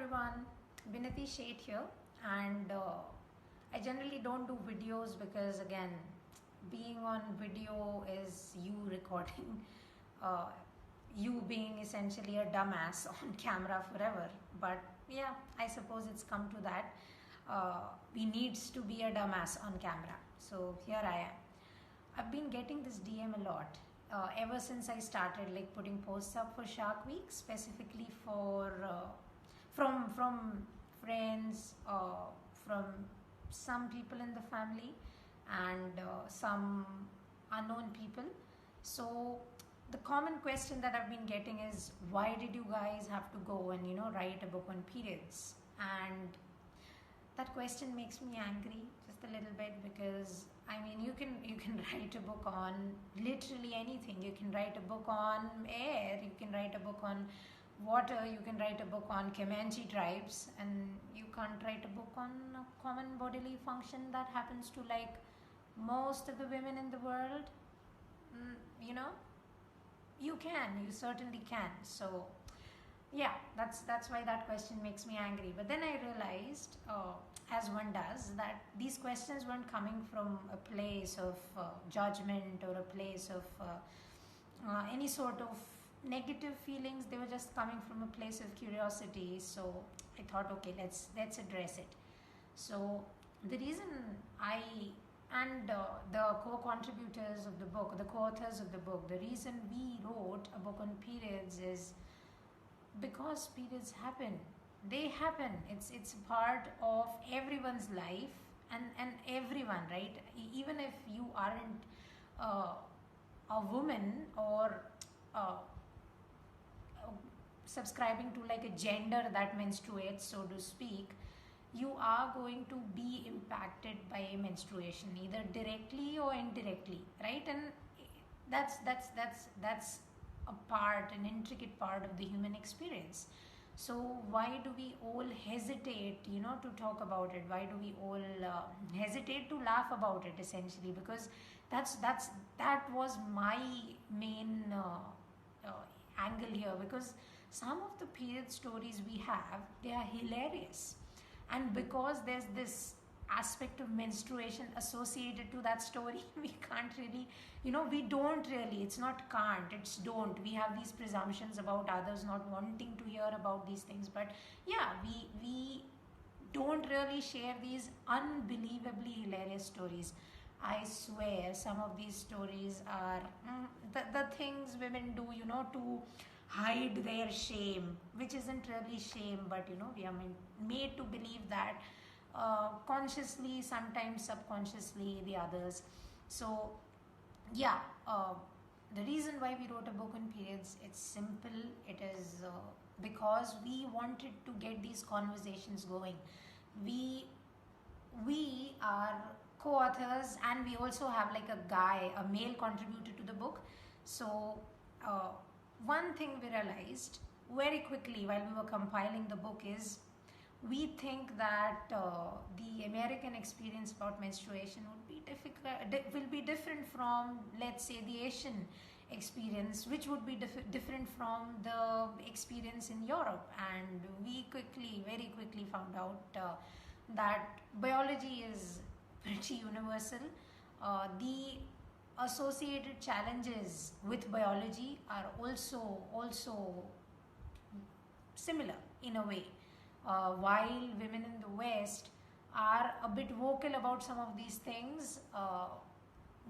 everyone, Vinati Sheth here, and I generally don't do videos because, again, being on video is you recording, uh, you being essentially a dumbass on camera forever. But yeah, I suppose it's come to that. We needs to be a dumbass on camera. So here I am. I've been getting this DM a lot ever since I started like putting posts up for Shark Week, specifically for from friends, from some people in the family, and some unknown people. So the common question that I've been getting is, why did you guys have to go and write a book on periods? And that question makes me angry just a little bit, because I mean, you can write a book on literally anything. You can write a book on air, you can write a book on water, you can write a book on Comanche tribes, and you can't write a book on a common bodily function that happens to like most of the women in the world. mm, you know you certainly can. So yeah, that's why that question makes me angry. But then I realized, as one does, that these questions weren't coming from a place of judgment or a place of any sort of negative feelings. They were just coming from a place of curiosity. So I thought, okay, let's address it. So the reason I and the co-contributors of the book, the co-authors of the book, the reason we wrote a book on periods is because periods happen. They happen. It's a part of everyone's life, and everyone, right? Even if you aren't uh, a woman, or uh, subscribing to like a gender that menstruates, so to speak, you are going to be impacted by menstruation, either directly or indirectly, right? And that's a part, an intricate part of the human experience. So why do we all hesitate, to talk about it? Why do we all hesitate to laugh about it? Essentially, because that was my main angle here. Because some of the period stories we have, they are hilarious, and because there's this aspect of menstruation associated to that story, we can't really, we don't really, it's not can't, it's don't. We have these presumptions about others not wanting to hear about these things. But yeah, we don't really share these unbelievably hilarious stories. I swear some of these stories are the things women do, to hide their shame, which isn't really shame, but we are made to believe that, consciously, sometimes subconsciously, the others. So yeah, the reason why we wrote a book on periods, it's simple. It is because we wanted to get these conversations going. We are co-authors, and we also have like a male contributor to the book. So one thing we realized very quickly while we were compiling the book is, we think that the American experience about menstruation would be will be different from, let's say, the Asian experience, which would be different from the experience in Europe. And we very quickly found out that biology is pretty universal. The associated challenges with biology are also similar in a way. While women in the West are a bit vocal about some of these things,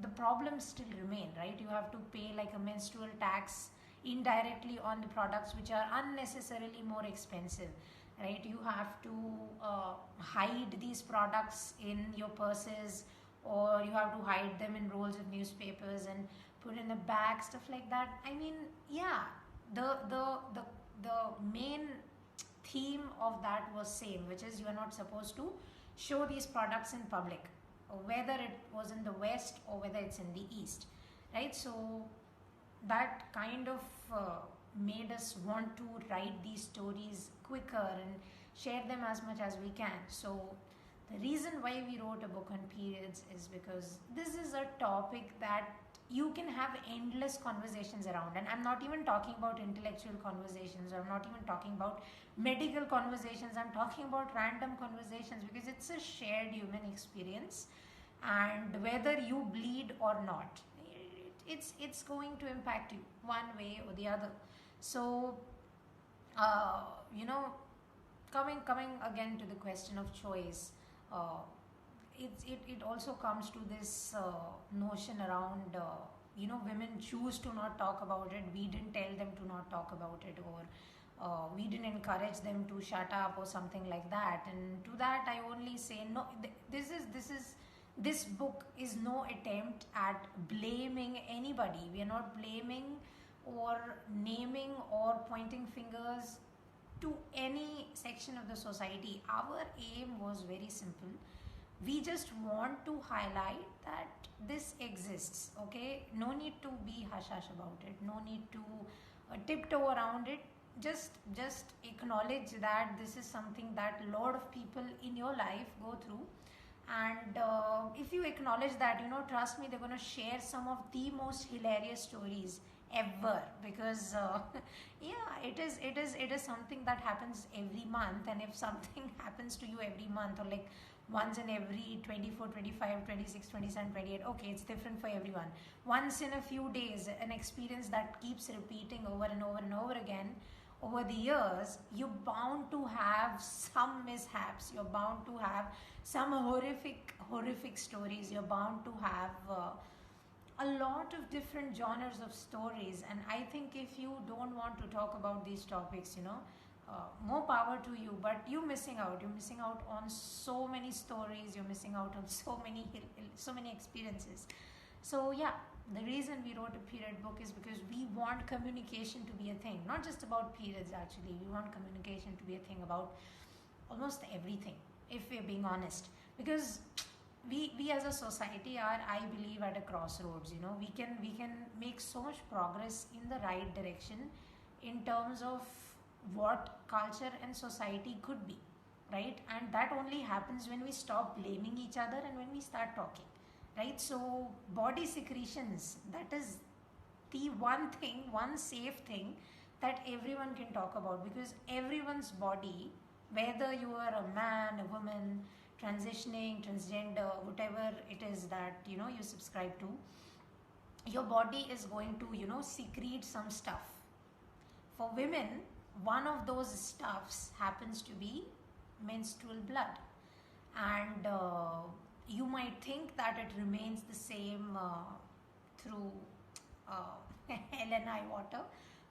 the problems still remain, right? You have to pay like a menstrual tax indirectly on the products, which are unnecessarily more expensive, right? You have to hide these products in your purses, or you have to hide them in rolls of newspapers and put in a bag, stuff like that. I mean, yeah, the main theme of that was same, which is, you are not supposed to show these products in public, whether it was in the West or whether it's in the East, right? So that kind of made us want to write these stories quicker and share them as much as we can. So The reason why we wrote a book on periods is because this is a topic that you can have endless conversations around. And I'm not even talking about intellectual conversations, or I'm not even talking about medical conversations. I'm talking about random conversations because it's a shared human experience. And whether you bleed or not, it's going to impact you one way or the other. So, uh, you know, coming again to the question of choice, uh, it also comes to this notion around, women choose to not talk about it. We didn't tell them to not talk about it, or we didn't encourage them to shut up or something like that. And to that I only say no. This book is no attempt at blaming anybody. We are not blaming or naming or pointing fingers to any section of the society. Our aim was very simple. We just want to highlight that this exists. Okay, no need to be hush hush about it, no need to tiptoe around it. Just acknowledge that this is something that a lot of people in your life go through. And if you acknowledge that, trust me, they're going to share some of the most hilarious stories ever. Because yeah, it is something that happens every month. And if something happens to you every month, or like once in every 24, 25, 26, 27, 28, okay, it's different for everyone. Once in a few days, an experience that keeps repeating over and over and over again over the years, you're bound to have some mishaps. You're bound to have some horrific stories. You're bound to have a lot of different genres of stories. And I think if you don't want to talk about these topics, more power to you. But you're missing out. You're missing out on so many stories. You're missing out on so many experiences. So yeah, the reason we wrote a period book is because we want communication to be a thing. Not just about periods, actually. We want communication to be a thing about almost everything, if we're being honest. Because we as a society are, I believe, at a crossroads. We can make so much progress in the right direction in terms of what culture and society could be, right? And that only happens when we stop blaming each other and when we start talking, right? So body secretions, that is the one safe thing that everyone can talk about. Because everyone's body, whether you are a man, a woman, transitioning, transgender, whatever it is that you subscribe to, your body is going to secrete some stuff. For women, one of those stuffs happens to be menstrual blood. And you might think that it remains the same through hell and high water,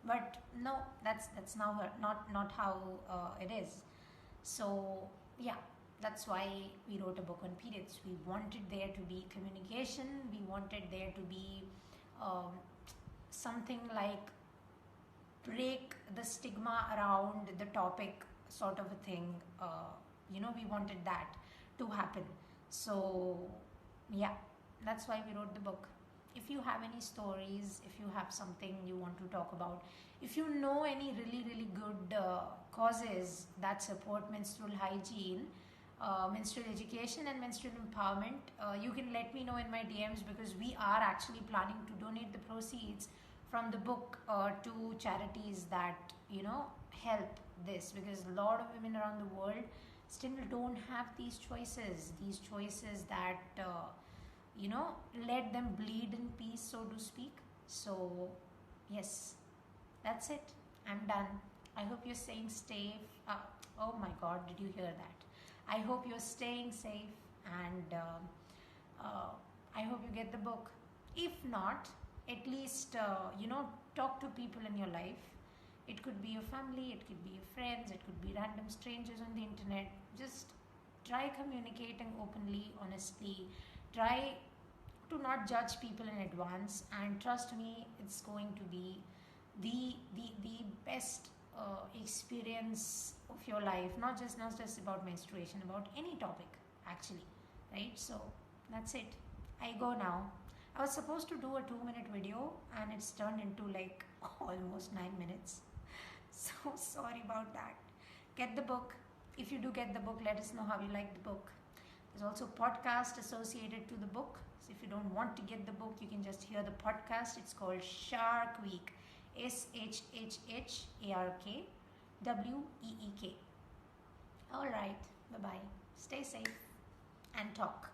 but no, that's now not how it is. So yeah, that's why we wrote a book on periods. We wanted there to be communication. We wanted there to be um, something like break the stigma around the topic, sort of a thing. We wanted that to happen. So yeah, that's why we wrote the book. If you have any stories, if you have something you want to talk about, if you know any really good causes that support menstrual hygiene, menstrual education and menstrual empowerment, you can let me know in my DMs. Because we are actually planning to donate the proceeds from the book to charities that help this. Because a lot of women around the world still don't have these choices that let them bleed in peace, so to speak. So yes, that's it. I'm done. I hope you're staying safe. Oh my god, did you hear that? I hope you're staying safe. And I hope you get the book. If not, at least talk to people in your life. It could be your family, it could be your friends, it could be random strangers on the internet. Just try communicating openly, honestly. Try to not judge people in advance, and trust me, it's going to be the best experience of your life. Not just about menstruation, about any topic, actually, right? So that's it. I go now. I was supposed to do a 2-minute video and it's turned into like almost 9 minutes. So sorry about that. Get the book. If you do get the book, let us know how you like the book. There's also podcast associated to the book. So if you don't want to get the book, you can just hear the podcast. It's called Shark Week. SHHHARKWEEK. All right. Bye bye. Stay safe and talk.